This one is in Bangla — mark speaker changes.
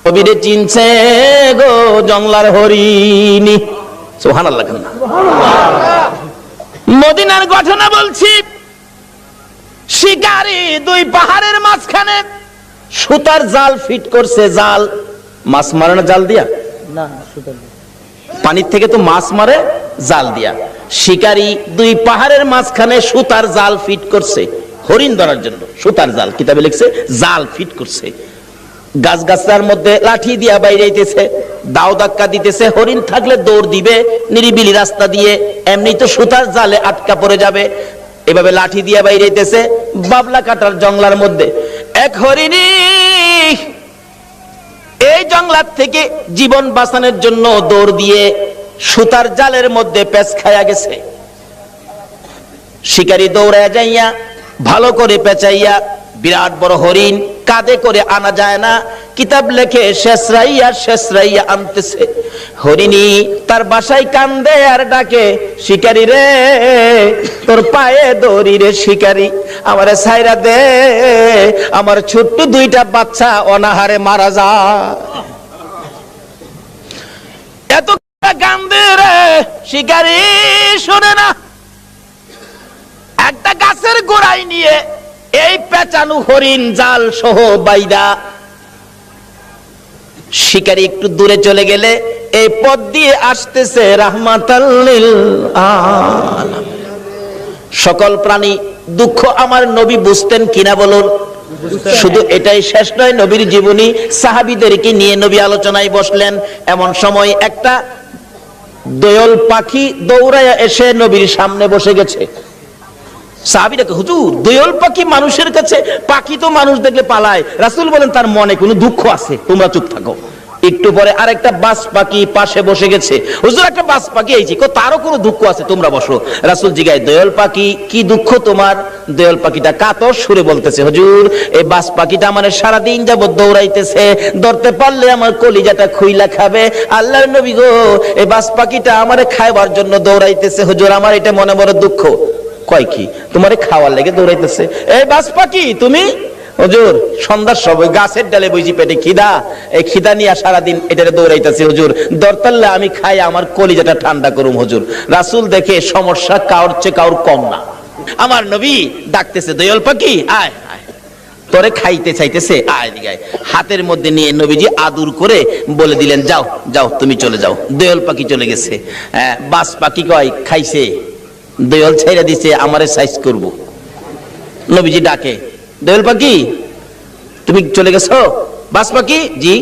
Speaker 1: নবীরে চিনছে গো জংলার হরিণী। সুবহানাল্লাহ। মদিনার ঘটনা বলছি। শিকারী দুই পাহাড়ের মাঝখানে সুতার জাল ফিট করছে। জাল মাছ মারে না জাল দিয়া?
Speaker 2: না, সুতার
Speaker 1: পানির থেকে তো মাছ মারে জাল দিয়া। শিকারী দুই পাহাড়ের মাঝখানে সুতার জাল ফিট করছে হরিণ ধরার জন্য। সুতার জাল, কিতাবে লিখছে জাল ফিট করছে। গাছ গাছার মধ্যে লাঠি দিয়া বাইরেইতেছে, দাও ধাক্কা দিতেছে। হরিণ থাকলে দৌড় দিবে নিরিবিলি রাস্তা দিয়ে, এমনি তো সুতার জালে আটকা পড়ে যাবে। এভাবে লাঠি দিয়া বাইরেইতেছে বাবলা কাটার জংলার মধ্যে। এক হরিণী এই জংলার থেকে জীবন বাঁচানোর জন্য দৌড় দিয়ে সুতার জালের মধ্যে পেঁচ খায়া গেছে। শিকারী দৌড়ায় যাইয়া ভালো করে পেঁচাইয়া বিরাট বড় হরিণ কাঁধে করে আনা যায় না। কিতাব লেখে শেষরাইয়া আনতেছে। হরিণী তার বাসায় কান্দে আর ডাকে, শিকারী রে তোর পায়ে দড়ি রে শিকারী, আমারে ছাইরা দে, আমার ছোট্ট দুইটা বাচ্চা অনাহারে মারা যায়। এত কান্দে রে শিকারী, শোনে না। একটা গাছের গোড়ায় নিয়ে এই পেঁচানো হরিণ জাল সহ বাইদা শিকারী একটু দূরে চলে গেলে এই পথ দিয়ে আসতেছে রাহমাতাল লিল আলামিন। সকল প্রাণী দুঃখ আমার নবী বুঝতেন কিনা বলুন? শুধু এটাই শেষ নয়, নবীর জীবনী সাহাবীদেরকে নিয়ে নবী আলোচনায় বসলেন। এমন সময় একটা দোয়েল পাখি দৌড়ায়া এসে নবীর সামনে বসে গেছে। সাহাবীরা কয়, হুজুর দোয়েল পাখি মানুষের কাছে, পাখি তো মানুষ দেখলে পালায়। রাসূল বলেন তার মনে কোনো দুঃখ আছে, তোমরা চুপ থাকো। একটু পরে আরেকটা বাজ পাখি পাশে বসে গেছে। হুজুর একটা বাজ পাখি আইছে, তারও কোনো দুঃখ আছে, তোমরা বসো। রাসূল জিগায়, দোয়েল পাখি কি দুঃখ তোমার? দোয়েল পাখিটা কাতর সুরে বলতেছে, হুজুর এই বাজ পাখিটা আমার সারাদিন যাবত দৌড়াইতেছে, ধরতে পারলে আমার কলিজাটা খুইলা খাবে। আল্লাহর নবী গো, এই বাজ পাখিটা আমারে খাইবার জন্য দৌড়াইতেছে, হুজুর আমার এটা মনে বড় দুঃখ। কয় কি তোমারে খাওয়ার লেগে দৌড়াইতেছে? এই বাজ পাখি তুমি? হুজুর সন্ধ্যার সময় গাছের ডালে বইছি, পেটে খিদা, এই খিদা নিয়ে সারাদিন এটারে দৌড়াইতেছি, হুজুর দরতাল্লা আমি খাই আমার কলিজাটা ঠান্ডা করুম হুজুর। রাসূল দেখে সমস্যা কাউর চেয়ে কাউর কম না। আমার নবী ডাকতেছে, দোয়েল পাখি আয় আয়, তোরে খাইতে চাইতেছে, আয় দিগায়। হাতের মধ্যে নিয়ে নবীজি আদর করে বলে দিলেন, যাও যাও তুমি চলে যাও। দোয়েল পাখি চলে গেছে। বাজ পাখি কয় খাইছে, দোয়েল ছেড়ে দিছে, আমারে সাইজ করব। নবীজি ডাকে, দোয়েল পাখি তুমি চলে গেছো? বাজ পাখি জি।